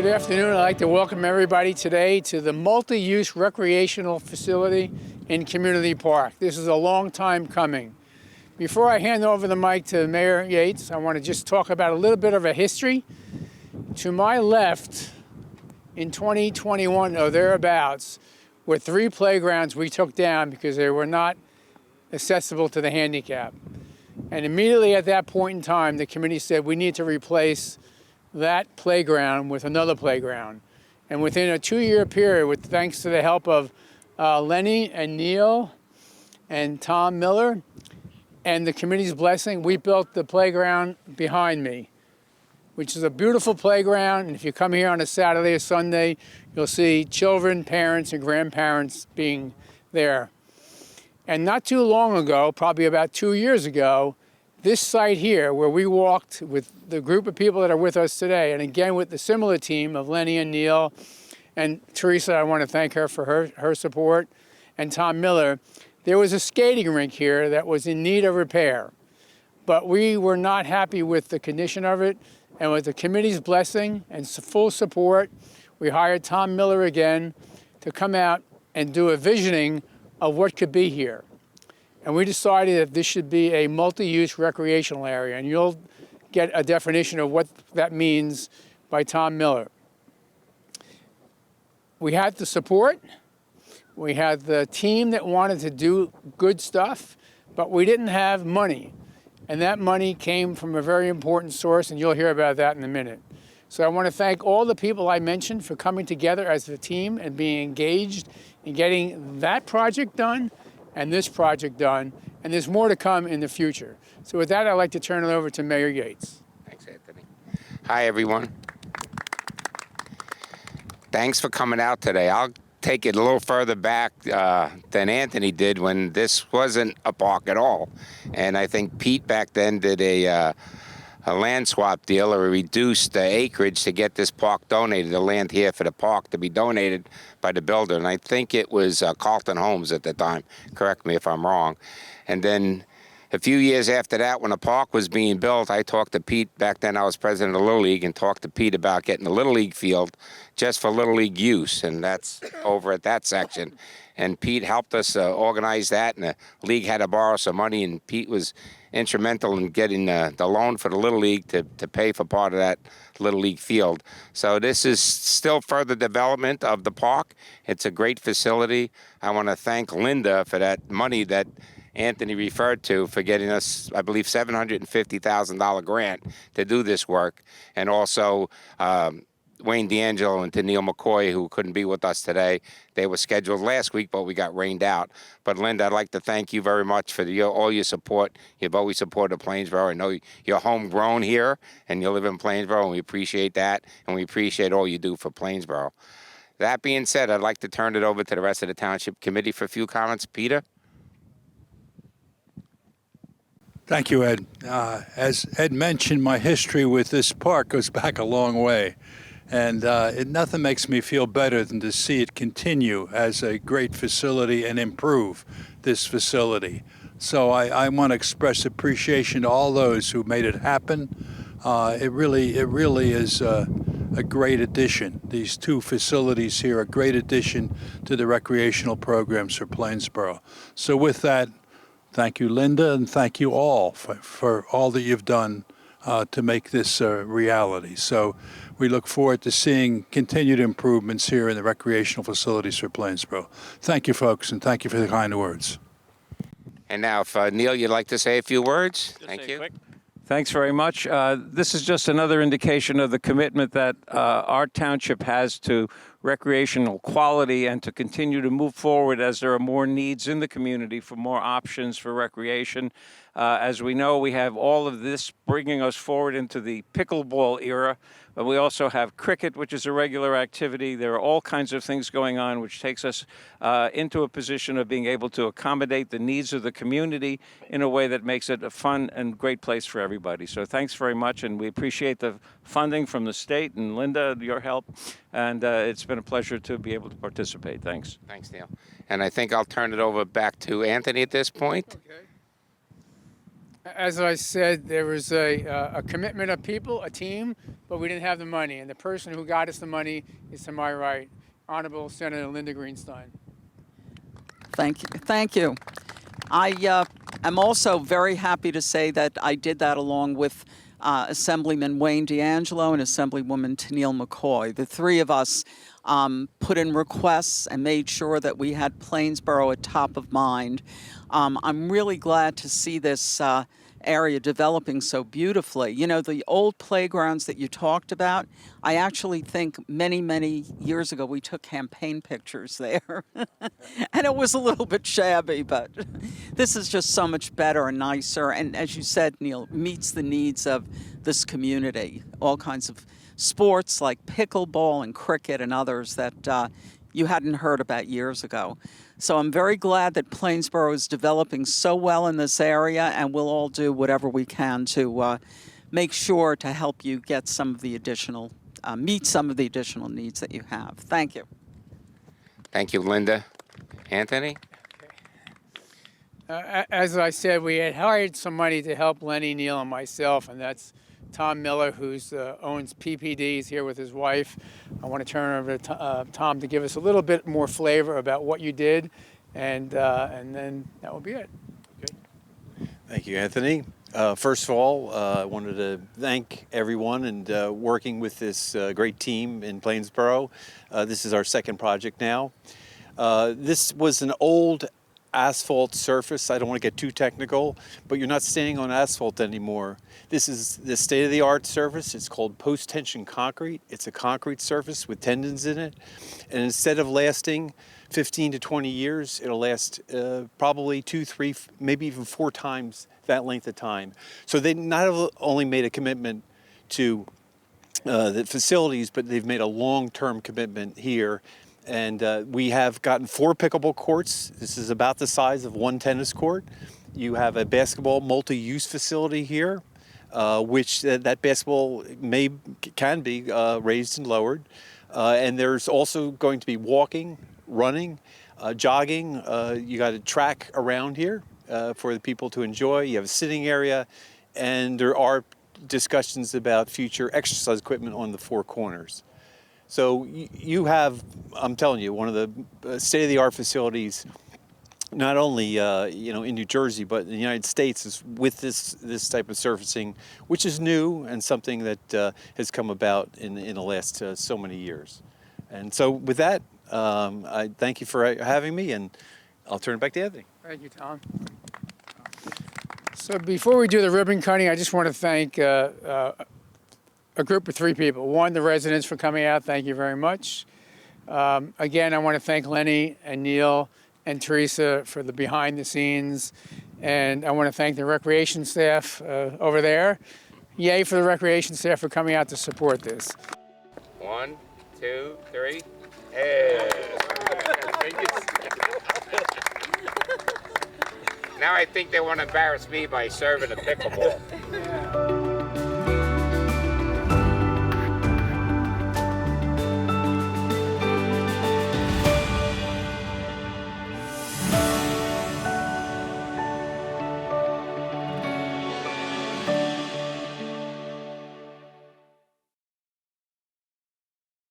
Good afternoon. I'd like to welcome everybody today to the multi-use recreational facility in Community Park. This is a long time coming. Before I hand over the mic to Mayor Yates, I want to just talk about a little bit of a history. To my left, in 2021 or thereabouts, were 3 playgrounds we took down because they were not accessible to the handicap. And immediately at that point in time, the committee said we need to replace that playground with another playground. And within a 2-year period, with thanks to the help of Lenny and Neil and Tom Miller and the committee's blessing, we built the playground behind me, which is a beautiful playground. And if you come here on a Saturday or Sunday, you'll see children, parents, and grandparents being there. And not too long ago, probably about 2 years ago, this site here, where we walked with the group of people that are with us today, and again with the similar team of Lenny and Neil, and Teresa, I want to thank her for her support, and Tom Miller, there was a skating rink here that was in need of repair. But we were not happy with the condition of it, and with the committee's blessing and full support, we hired Tom Miller again to come out and do a visioning of what could be here. And we decided that this should be a multi-use recreational area, and you'll get a definition of what that means by Tom Miller. We had the support, we had the team that wanted to do good stuff, but we didn't have money. And that money came from a very important source, and you'll hear about that in a minute. So I want to thank all the people I mentioned for coming together as a team and being engaged in getting that project done and this project done, and there's more to come in the future. So with that, I'd like to turn it over to Mayor Yates. Thanks, Anthony. Hi, everyone. Thanks for coming out today. I'll take it a little further back than Anthony did when this wasn't a park at all. And I think Pete back then did a land swap deal, or reduced the acreage to get this park donated, the land here for the park to be donated by the builder. And I think it was Carlton Homes at the time. Correct me if I'm wrong. And then a few years after that, when the park was being built, I talked to Pete. Back then I was president of Little League, and talked to Pete about getting a Little League field just for Little League use. And that's over at that section. And Pete helped us organize that, and the league had to borrow some money, and Pete was instrumental in getting the loan for the Little League to pay for part of that Little League field. So this is still further development of the park. It's a great facility. I want to thank Linda for that money that Anthony referred to, for getting us, I believe, $750,000 grant to do this work. And also Wayne D'Angelo and to Neil McCoy, who couldn't be with us today. They were scheduled last week, but we got rained out. But Linda, I'd like to thank you very much for all your support. You've always supported Plainsboro. I know you're homegrown here, and you live in Plainsboro, and we appreciate that, and we appreciate all you do for Plainsboro. That being said, I'd like to turn it over to the rest of the Township Committee for a few comments. Peter? Thank you, Ed. As Ed mentioned, my history with this park goes back a long way. And nothing makes me feel better than to see it continue as a great facility and improve this facility. So I want to express appreciation to all those who made it happen. It really is a great addition. These 2 facilities here are a great addition to the recreational programs for Plainsboro. So with that, thank you, Linda, and thank you all for all that you've done to make this a reality. So we look forward to seeing continued improvements here in the recreational facilities for Plainsboro. Thank you, folks, and thank you for the kind words. And now, if Neil, you'd like to say a few words. Thank you. Thanks very much. This is just another indication of the commitment that our township has to recreational quality, and to continue to move forward as there are more needs in the community for more options for recreation. As we know, we have all of this bringing us forward into the pickleball era, but we also have cricket, which is a regular activity. There are all kinds of things going on, which takes us into a position of being able to accommodate the needs of the community in a way that makes it a fun and great place for everybody. So thanks very much, and we appreciate the funding from the state, and Linda, your help, and it's been a pleasure to be able to participate. Thanks. Thanks, Neil. And I think I'll turn it over back to Anthony at this point. Okay. As I said, there was a commitment of people, a team, but we didn't have the money. And the person who got us the money is to my right, Honorable Senator Linda Greenstein. Thank you. Thank you. I am also very happy to say that I did that along with Assemblyman Wayne D'Angelo and Assemblywoman Tennille McCoy. The three of us put in requests and made sure that we had Plainsboro at top of mind. I'm really glad to see this area developing so beautifully. You know, the old playgrounds that you talked about, I actually think many, many years ago we took campaign pictures there. And it was a little bit shabby, but this is just so much better and nicer. And as you said, Neil, meets the needs of this community. All kinds of sports like pickleball and cricket and others that you hadn't heard about years ago. So I'm very glad that Plainsboro is developing so well in this area, and we'll all do whatever we can to make sure to help you get some of the additional, meet some of the additional needs that you have. Thank you. Thank you, Linda. Anthony? As I said, we had hired some money to help Lenny, Neil, and myself, and that's Tom Miller, who owns PPD, is here with his wife. I want to turn over to Tom to give us a little bit more flavor about what you did, and then that will be it. Okay. Thank you, Anthony. First of all, I wanted to thank everyone and working with this great team in Plainsboro. This is our second project now. This was an old asphalt surface. I don't want to get too technical, but you're not standing on asphalt anymore. This is the state-of-the-art surface. It's called post-tension concrete. It's a concrete surface with tendons in it. And instead of lasting 15 to 20 years, it'll last probably 2, 3, maybe even 4 times that length of time. So they not only made a commitment to the facilities, but they've made a long-term commitment here. And we have gotten 4 pickleball courts. This is about the size of 1 tennis court. You have a basketball multi-use facility here, which that basketball can be raised and lowered. And there's also going to be walking, running, jogging. You got a track around here for the people to enjoy. You have a sitting area, and there are discussions about future exercise equipment on the 4 corners. So you have, I'm telling you, one of the state-of-the-art facilities, not only in New Jersey, but in the United States, is with this type of surfacing, which is new and something that has come about in the last so many years. And so with that, I thank you for having me, and I'll turn it back to Anthony. Thank you, Tom. So before we do the ribbon cutting, I just want to thank a group of 3 people. 1, the residents for coming out. Thank you very much. Again, I want to thank Lenny and Neil and Teresa for the behind the scenes. And I want to thank the recreation staff over there. Yay for the recreation staff for coming out to support this. 1, 2, 3. Hey. Now I think they want to embarrass me by serving a pickleball.